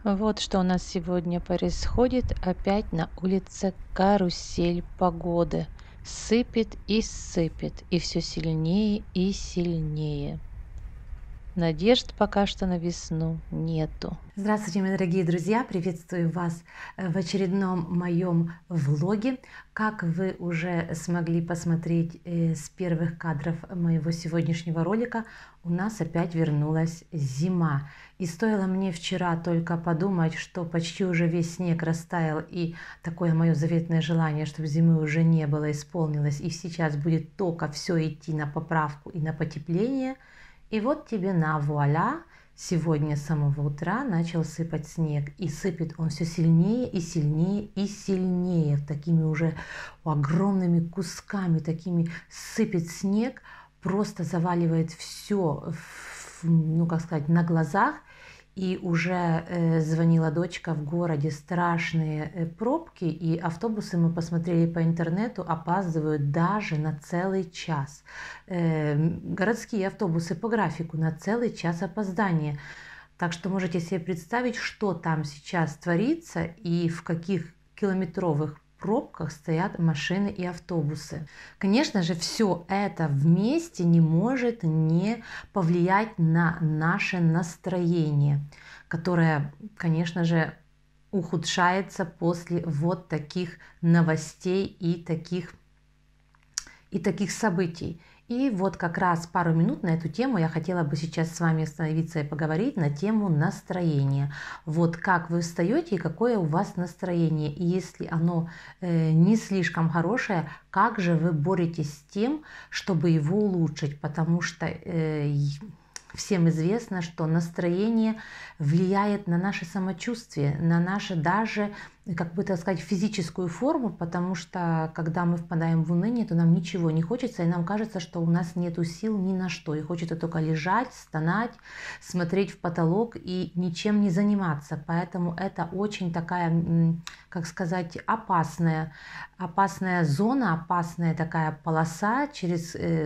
Вот что у нас сегодня происходит. Опять на улице карусель погоды. Сыпет и сыпет, и все сильнее и сильнее. Надежд пока что на весну нету. Здравствуйте, мои дорогие друзья! Приветствую вас в очередном моем влоге. Как вы уже смогли посмотреть с первых кадров моего сегодняшнего ролика, у нас опять вернулась зима. И стоило мне вчера только подумать, что почти уже весь снег растаял, и такое мое заветное желание, чтобы зимы уже не было, исполнилось, и сейчас будет только все идти на поправку и на потепление. И вот тебе на вуаля! Сегодня с самого утра начал сыпать снег, и сыпет он все сильнее и сильнее и сильнее, такими уже огромными кусками, такими сыпет снег, просто заваливает все, ну как сказать, на глазах. И уже звонила дочка в городе, страшные пробки, и автобусы, мы посмотрели по интернету, опаздывают даже на целый час. Городские автобусы по графику на целый час опоздания. Так что можете себе представить, что там сейчас творится и в каких километровых пробках стоят машины и автобусы. Конечно же, все это вместе не может не повлиять на наше настроение, которое, конечно же, ухудшается после вот таких новостей и таких событий. И вот как раз пару минут на эту тему я хотела бы сейчас с вами остановиться и поговорить на тему настроения. Вот как вы встаете и какое у вас настроение. И если оно не слишком хорошее, как же вы боретесь с тем, чтобы его улучшить? Потому что всем известно, что настроение влияет на наше самочувствие, на наше даже, как бы так сказать, физическую форму, потому что когда мы впадаем в уныние, то нам ничего не хочется, и нам кажется, что у нас нет сил ни на что, и хочется только лежать, стонать, смотреть в потолок и ничем не заниматься. Поэтому это очень такая, как сказать, опасная зона, опасная такая полоса,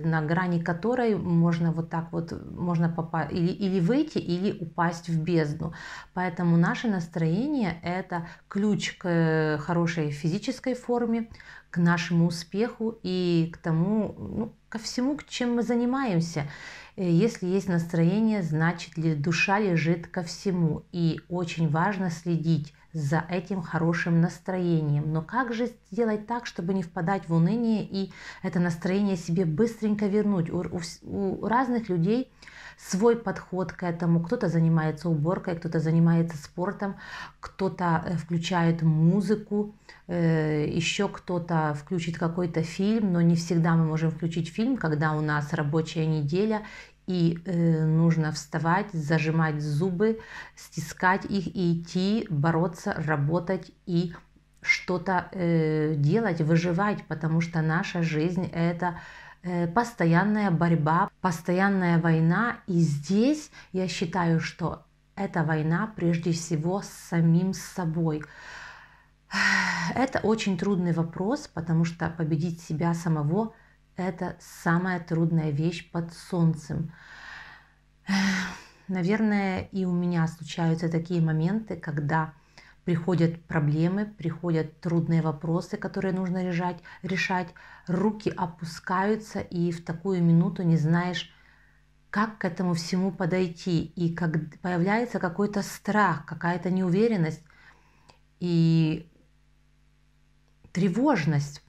на грани которой можно вот так вот, можно попасть, или выйти, или упасть в бездну. Поэтому наше настроение – это ключ к хорошей физической форме, к нашему успеху и к тому, ну, ко всему, чем мы занимаемся. Если есть настроение, значит душа лежит ко всему. И очень важно следить за этим хорошим настроением. Но как же сделать так, чтобы не впадать в уныние и это настроение себе быстренько вернуть? У разных людей свой подход к этому. Кто-то занимается уборкой, кто-то занимается спортом, кто-то включает музыку, еще кто-то включит какой-то фильм, но не всегда мы можем включить фильм, когда у нас рабочая неделя, и нужно вставать, зажимать зубы, стискать их и идти, бороться, работать и что-то делать, выживать, потому что наша жизнь – это постоянная борьба, постоянная война. И здесь я считаю, что эта война прежде всего с самим собой. Это очень трудный вопрос, потому что победить себя самого – это самая трудная вещь под солнцем. Наверное, и у меня случаются такие моменты, когда приходят проблемы, приходят трудные вопросы, которые нужно решать, руки опускаются, и в такую минуту не знаешь, как к этому всему подойти. И как появляется какой-то страх, какая-то неуверенность и тревожность.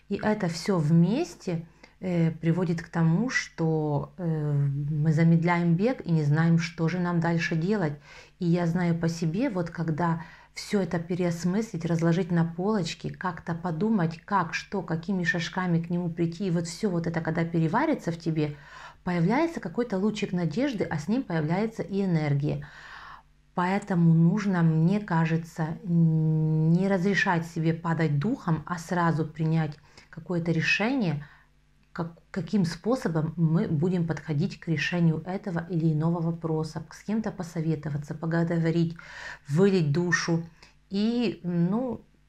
И это все вместе приводит к тому, что мы замедляем бег и не знаем, что же нам дальше делать. И я знаю по себе, вот когда все это переосмыслить, разложить на полочке, как-то подумать, как, что, какими шажками к нему прийти, и вот все вот это, когда переварится в тебе, появляется какой-то лучик надежды, а с ним появляется и энергия. Поэтому нужно, мне кажется, не разрешать себе падать духом, а сразу принять какое-то решение, каким способом мы будем подходить к решению этого или иного вопроса, с кем-то посоветоваться, поговорить, вылить душу и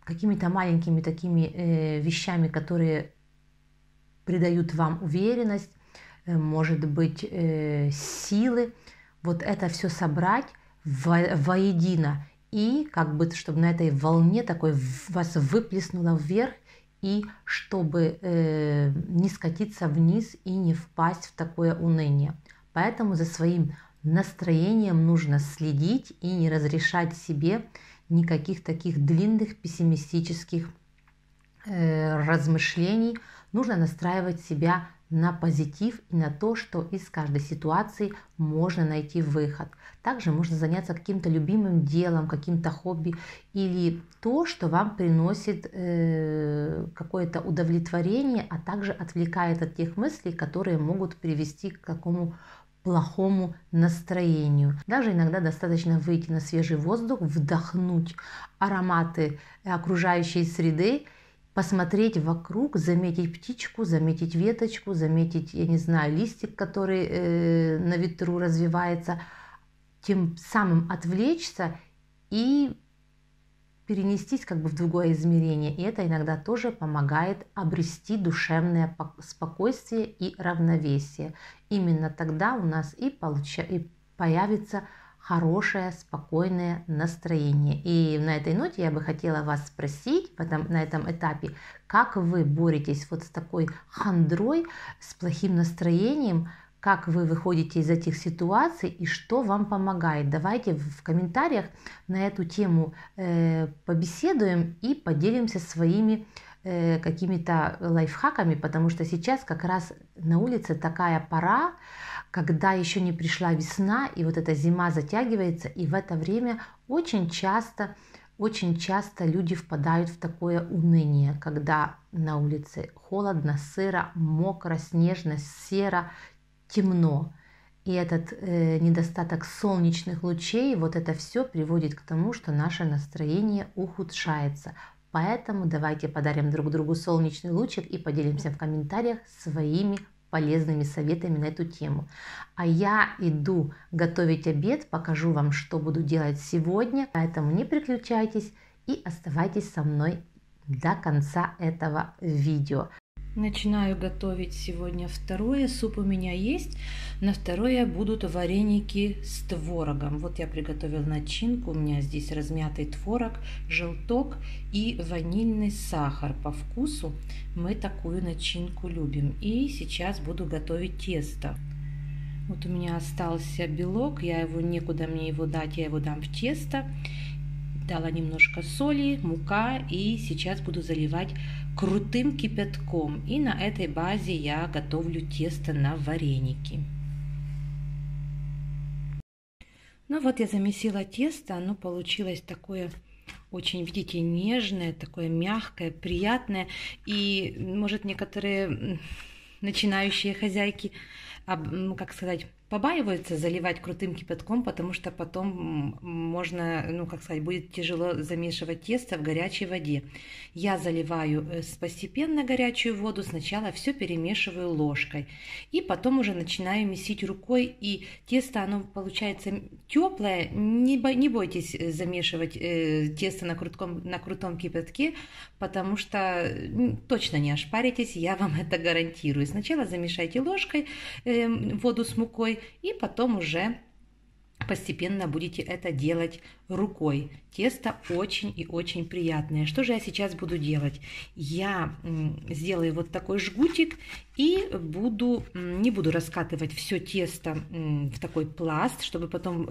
какими-то маленькими такими вещами, которые придают вам уверенность, может быть, силы, вот это все собрать воедино и как бы, чтобы на этой волне такой вас выплеснуло вверх, и чтобы не скатиться вниз и не впасть в такое уныние. Поэтому за своим настроением нужно следить и не разрешать себе никаких таких длинных пессимистических размышлений. Нужно настраивать себя на позитив и на то, что из каждой ситуации можно найти выход. Также можно заняться каким-то любимым делом, каким-то хобби или то, что вам приносит какое-то удовлетворение, а также отвлекает от тех мыслей, которые могут привести к какому плохому настроению. Даже иногда достаточно выйти на свежий воздух, вдохнуть ароматы окружающей среды, посмотреть вокруг, заметить птичку, заметить веточку, заметить, я не знаю, листик, который на ветру развивается, тем самым отвлечься и перенестись как бы в другое измерение. И это иногда тоже помогает обрести душевное спокойствие и равновесие. Именно тогда у нас и появится хорошее, спокойное настроение. И на этой ноте я бы хотела вас спросить на этом этапе, как вы боретесь вот с такой хандрой, с плохим настроением, как вы выходите из этих ситуаций и что вам помогает. Давайте в комментариях на эту тему побеседуем и поделимся своими какими-то лайфхаками, потому что сейчас как раз на улице такая пора, когда еще не пришла весна, и вот эта зима затягивается, и в это время очень часто люди впадают в такое уныние, когда на улице холодно, сыро, мокро, снежно, серо, темно. И этот недостаток солнечных лучей, вот это все приводит к тому, что наше настроение ухудшается. Поэтому давайте подарим друг другу солнечный лучик и поделимся в комментариях своими полезными советами на эту тему. А я иду готовить обед, покажу вам, что буду делать сегодня. Поэтому не переключайтесь и оставайтесь со мной до конца этого видео. Начинаю готовить сегодня второе. Суп у меня есть. На второе будут вареники с творогом. Вот я приготовила начинку. У меня здесь размятый творог, желток и ванильный сахар. По вкусу мы такую начинку любим. И сейчас буду готовить тесто. Вот у меня остался белок. Некуда мне его дать, я его дам в тесто. Дала немножко соли, мука, и сейчас буду заливать крутым кипятком. И на этой базе я готовлю тесто на вареники. Ну вот я замесила тесто, оно получилось такое очень, видите, нежное, такое мягкое, приятное. И, может, некоторые начинающие хозяйки, как сказать, побаиваются заливать крутым кипятком, потому что потом можно, будет тяжело замешивать тесто в горячей воде. Я заливаю постепенно горячую воду, сначала все перемешиваю ложкой, и потом уже начинаю месить рукой, и тесто, оно получается теплое. Не бойтесь замешивать тесто на крутом кипятке, потому что точно не ошпаритесь, я вам это гарантирую. Сначала замешайте ложкой воду с мукой, и потом уже постепенно будете это делать рукой. Тесто очень и очень приятное. Что же я сейчас буду делать? Я сделаю вот такой жгутик и не буду раскатывать все тесто в такой пласт, чтобы потом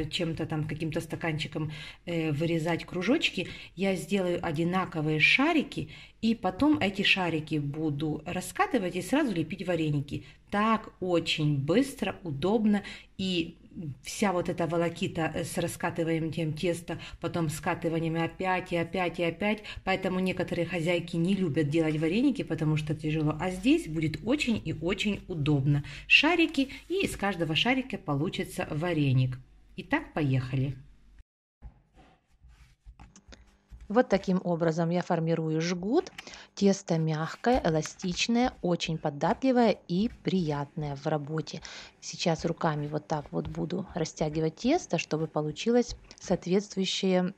чем-то там, каким-то стаканчиком вырезать кружочки. Я сделаю одинаковые шарики, и потом эти шарики буду раскатывать и сразу лепить вареники. Так очень быстро, удобно, и вся вот эта волокита с раскатыванием теста, потом скатываниями опять и опять и опять. Поэтому некоторые хозяйки не любят делать вареники, потому что тяжело. А здесь будет очень и очень удобно. Шарики, и из каждого шарика получится вареник. Итак, поехали. Вот таким образом я формирую жгут. Тесто мягкое, эластичное, очень податливое и приятное в работе. Сейчас руками вот так вот буду растягивать тесто, чтобы получилась соответствующая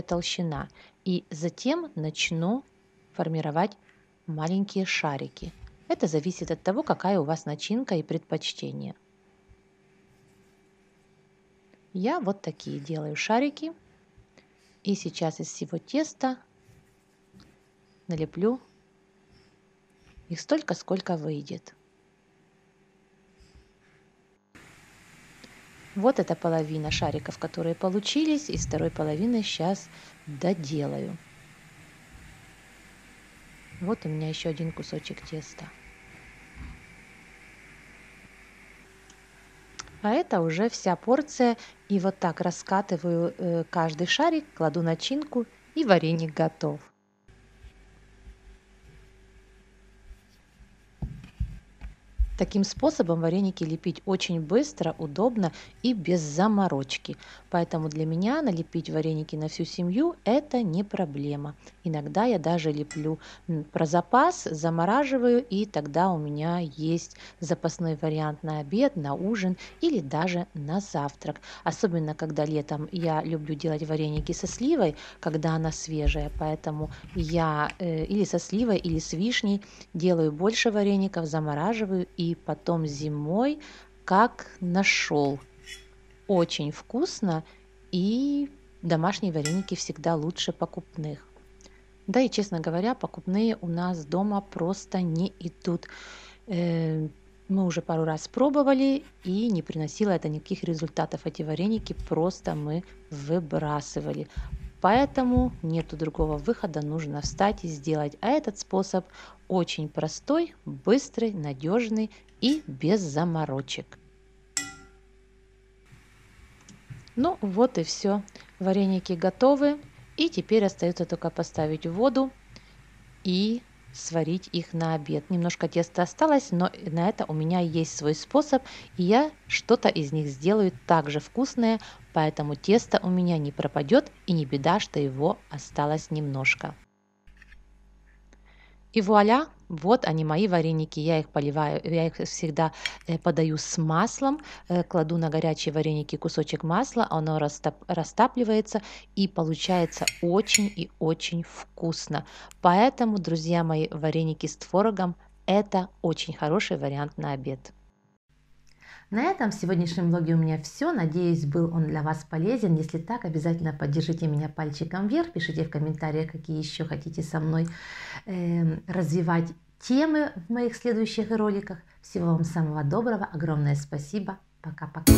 толщина. И затем начну формировать маленькие шарики. Это зависит от того, какая у вас начинка и предпочтение. Я вот такие делаю шарики. И сейчас из всего теста налеплю их столько, сколько выйдет. Вот эта половина шариков, которые получились, и с второй половины сейчас доделаю. Вот у меня еще один кусочек теста. А это уже вся порция. И вот так раскатываю каждый шарик, кладу начинку, и вареник готов. Таким способом вареники лепить очень быстро, удобно и без заморочки. Поэтому для меня налепить вареники на всю семью – это не проблема. Иногда я даже леплю про запас, замораживаю, и тогда у меня есть запасной вариант на обед, на ужин или даже на завтрак. Особенно, когда летом я люблю делать вареники со сливой, когда она свежая. Поэтому я или со сливой, или с вишней делаю больше вареников, замораживаю и потом зимой как нашел. Очень вкусно, и домашние вареники всегда лучше покупных. Да и, честно говоря, покупные у нас дома просто не идут. Мы уже пару раз пробовали, и не приносило это никаких результатов. Эти вареники просто мы выбрасывали. Поэтому нету другого выхода, нужно встать и сделать. А этот способ очень простой, быстрый, надежный и без заморочек. Ну вот и все. Вареники готовы. И теперь остается только поставить в воду и сварить их на обед. Немножко теста осталось, но на это у меня есть свой способ, и я что-то из них сделаю также вкусное, поэтому тесто у меня не пропадет, и не беда, что его осталось немножко. И вуаля, вот они мои вареники, я их поливаю, я их всегда подаю с маслом, кладу на горячие вареники кусочек масла, оно растапливается и получается очень и очень вкусно. Поэтому, друзья мои, вареники с творогом – это очень хороший вариант на обед. На этом в сегодняшнем влоге у меня все. Надеюсь, был он для вас полезен. Если так, обязательно поддержите меня пальчиком вверх. Пишите в комментариях, какие еще хотите со мной развивать темы в моих следующих роликах. Всего вам самого доброго. Огромное спасибо. Пока-пока.